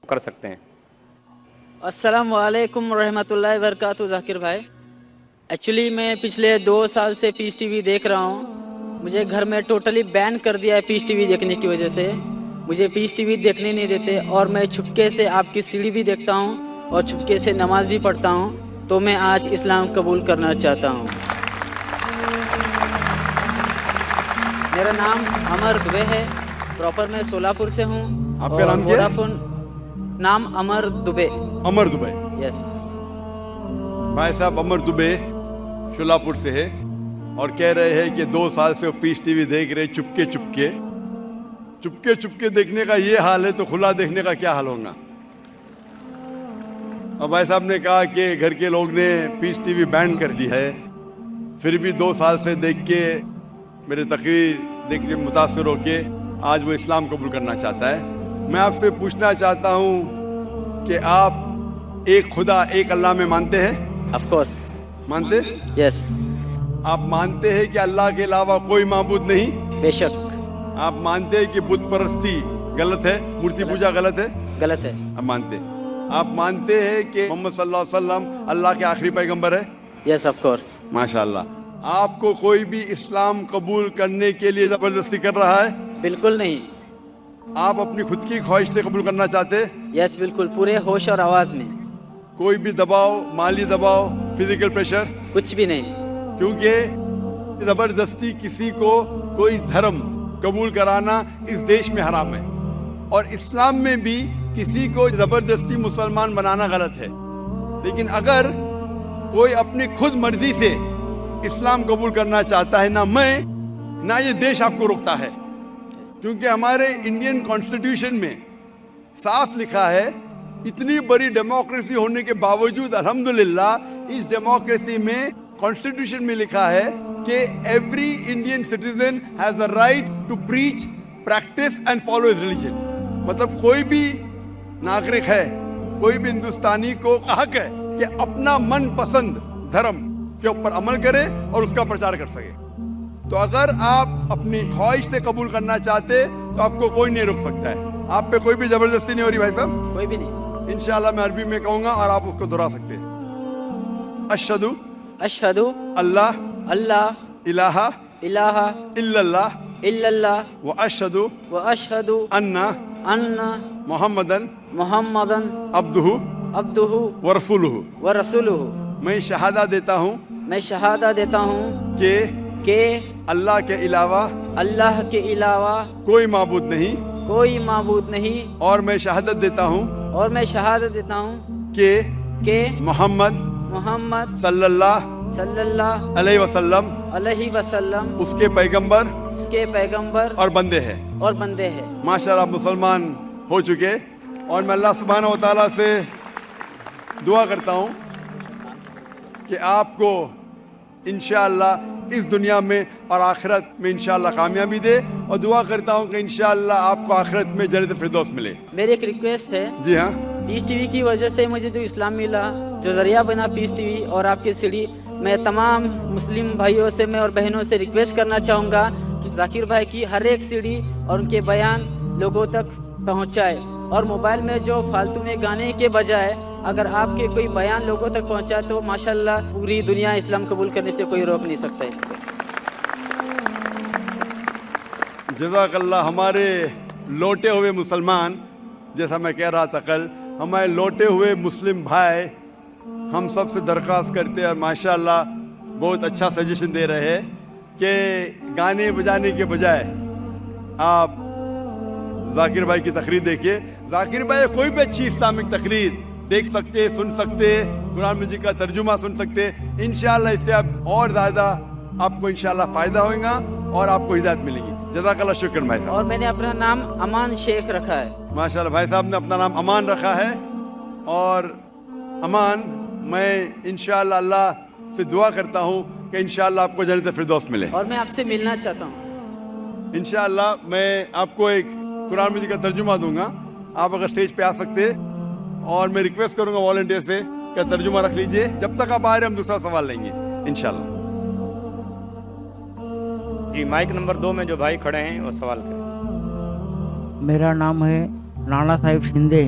کر سکتے ہیں۔ السلام علیکم ورحمۃ اللہ وبرکاتہ۔ ذاکر بھائی، ایکچولی میں پچھلے 2 سال سے پیس ٹی وی دیکھ رہا ہوں۔ مجھے گھر میں ٹوٹلی بین کر دیا ہے پیس ٹی وی دیکھنے کی وجہ سے۔ مجھے پیس ٹی وی دیکھنے نہیں دیتے، اور میں چھپکے سے آپ کی سیڑھی بھی دیکھتا ہوں اور چھپکے سے نماز بھی پڑھتا ہوں۔ تو میں آج اسلام قبول کرنا چاہتا ہوں۔ میرا نام امر دبے ہے، پراپر میں سولاپور سے ہوں۔ آپ کا نام کیا ہے؟ ووڈافون نام امر دبے۔ امر دبے۔ یس بھائی صاحب امر دبے شولاپور سے ہے اور کہہ رہے ہیں کہ 2 سال سے وہ پیس ٹی وی دیکھ رہے چپکے چپکے دیکھنے کا یہ حال ہے تو کھلا دیکھنے کا کیا حال ہوگا۔ اور بھائی صاحب نے کہا کہ گھر کے لوگ نے پیس ٹی وی بین کر دی ہے، پھر بھی 2 سال سے دیکھ کے میرے تقریر دیکھ کے متاثر ہو کے آج وہ اسلام قبول کرنا چاہتا ہے۔ میں آپ سے پوچھنا چاہتا ہوں کہ آپ ایک خدا ایک اللہ میں مانتے ہیں؟ آف کورس مانتے؟ یس، آپ مانتے ہیں کہ اللہ کے علاوہ کوئی معبود نہیں؟ بے شک آپ مانتے ہیں کہ بت پرستی غلط ہے، مورتی پوجا غلط ہے؟ غلط ہے۔ آپ مانتے ہیں۔ آپ مانتے ہیں کہ محمد صلی اللہ علیہ وسلم اللہ کے آخری پیغمبر ہے؟ Yes of course. ماشاءاللہ۔ آپ کو کوئی بھی اسلام قبول کرنے کے لیے زبردستی کر رہا ہے؟ بالکل نہیں۔ آپ اپنی خود کی خواہش سے قبول کرنا چاہتے ہیں؟ یس بالکل، پورے ہوش اور آواز میں، کوئی بھی دباؤ، مالی دباؤ، فزیکل پریشر؟ کچھ بھی نہیں۔ کیونکہ زبردستی کسی کو کوئی دھرم قبول کرانا اس دیش میں حرام ہے، اور اسلام میں بھی کسی کو زبردستی مسلمان بنانا غلط ہے۔ لیکن اگر کوئی اپنی خود مرضی سے اسلام قبول کرنا چاہتا ہے، نہ میں نہ یہ دیش آپ کو روکتا ہے، کیونکہ ہمارے انڈین کانسٹیٹیوشن میں صاف لکھا ہے، اتنی بڑی ڈیموکریسی ہونے کے باوجود الحمدللہ اس ڈیموکریسی میں کانسٹیٹیوشن میں لکھا ہے کہ every Indian citizen has a right to preach, practice and follow his religion. مطلب کوئی بھی ناگرک ہے، کوئی بھی ہندوستانی کو حق ہے کہ اپنا من پسند دھرم کے اوپر عمل کرے اور اس کا پرچار کر سکے۔ تو اگر آپ اپنی خواہش سے قبول کرنا چاہتے تو آپ کو کوئی نہیں روک سکتا ہے۔ آپ پہ کوئی بھی زبردستی نہیں ہو رہی بھائی صاحب؟ کوئی بھی نہیں۔ انشاءاللہ میں عربی میں کہوں گا اور آپ اس کو دہرا سکتے ہیں۔ اشہدو اشہد اللہ اللہ الہ الہ الا اللہ الا اللہ واشہدو واشہد ان ان محمدن محمدن عبدہ عبدہ ورسولہ۔ ورسولہ۔ میں شہادہ دیتا ہوں میں شہادہ دیتا ہوں کہ اللہ کے علاوہ اللہ کے علاوہ کوئی معبود نہیں، کوئی معبود نہیں، اور میں شہادت دیتا ہوں اور میں شہادت دیتا ہوں کہ محمد صلی اللہ صلی اللہ علیہ وسلم علیہ وسلم اس کے پیغمبر اس کے پیغمبر اور بندے ہیں۔ اور بندے ہیں۔ ماشاءاللہ آپ مسلمان ہو چکے، اور میں اللہ سبحانہ و تعالیٰ سے دعا کرتا ہوں کہ آپ کو انشاءاللہ اس دنیا میں اور آخرت میں انشاءاللہ کامیابی دے، اور دعا کرتا ہوں کہ انشاءاللہ آپ کو آخرت میں جنت فردوس ملے۔ میری ایک ریکویسٹ ہے، جی ہاں۔ پیس ٹی وی کی وجہ سے مجھے جو اسلام ملا، جو ذریعہ بنا پیس ٹی وی اور آپ کی سیڑھی، میں تمام مسلم بھائیوں سے میں اور بہنوں سے ریکویسٹ کرنا چاہوں گا کہ ذاکر بھائی کی ہر ایک سیڑھی اور ان کے بیان لوگوں تک پہنچائے، اور موبائل میں جو فالتو میں گانے کے بجائے اگر آپ کے کوئی بیان لوگوں تک پہنچائے تو ماشاءاللہ پوری دنیا اسلام قبول کرنے سے کوئی روک نہیں سکتا اس کو۔ جزاک اللہ۔ ہمارے لوٹے ہوئے مسلمان، جیسا میں کہہ رہا تھا کل، ہمارے لوٹے ہوئے مسلم بھائی ہم سب سے درخواست کرتے ہیں، اور ماشاءاللہ بہت اچھا سجیشن دے رہے ہیں کہ گانے بجانے کے بجائے آپ ذاکر بھائی کی تقریر دیکھیے۔ ذاکر بھائی کوئی بھی اچھی اسلامک تقریر دیکھ سکتے، سن سکتے، قرآن مجید کا ترجمہ سن سکتے۔ انشاءاللہ اس سے اب اور زیادہ آپ کو انشاءاللہ فائدہ ہوگا اور آپ کو ہدایت ملے گی۔ جزاک اللہ، شکر بھائی صاحب۔ اور میں نے اپنا نام امان شیخ رکھا ہے۔ ماشاءاللہ بھائی صاحب نے اپنا نام امان رکھا ہے، اور امان میں انشاءاللہ اللہ سے دعا کرتا ہوں کہ انشاءاللہ آپ کو جنت فردوس ملے۔ اور میں آپ سے ملنا چاہتا ہوں۔ انشاءاللہ میں آپ کو ایک قرآن مجید کا ترجمہ دوں گا، آپ اگر اسٹیج پہ آ سکتے، اور میں ریکویسٹ کروں گا والنٹیئر سے کہ ترجمہ رکھ لیجئے، جب تک آپ آ رہے ہم دوسرا سوال لیں گے انشاءاللہ۔ جی مائک نمبر 2 میں جو بھائی کھڑے ہیں وہ سوال کریں۔ میرا نام ہے نانا صاحب شندے،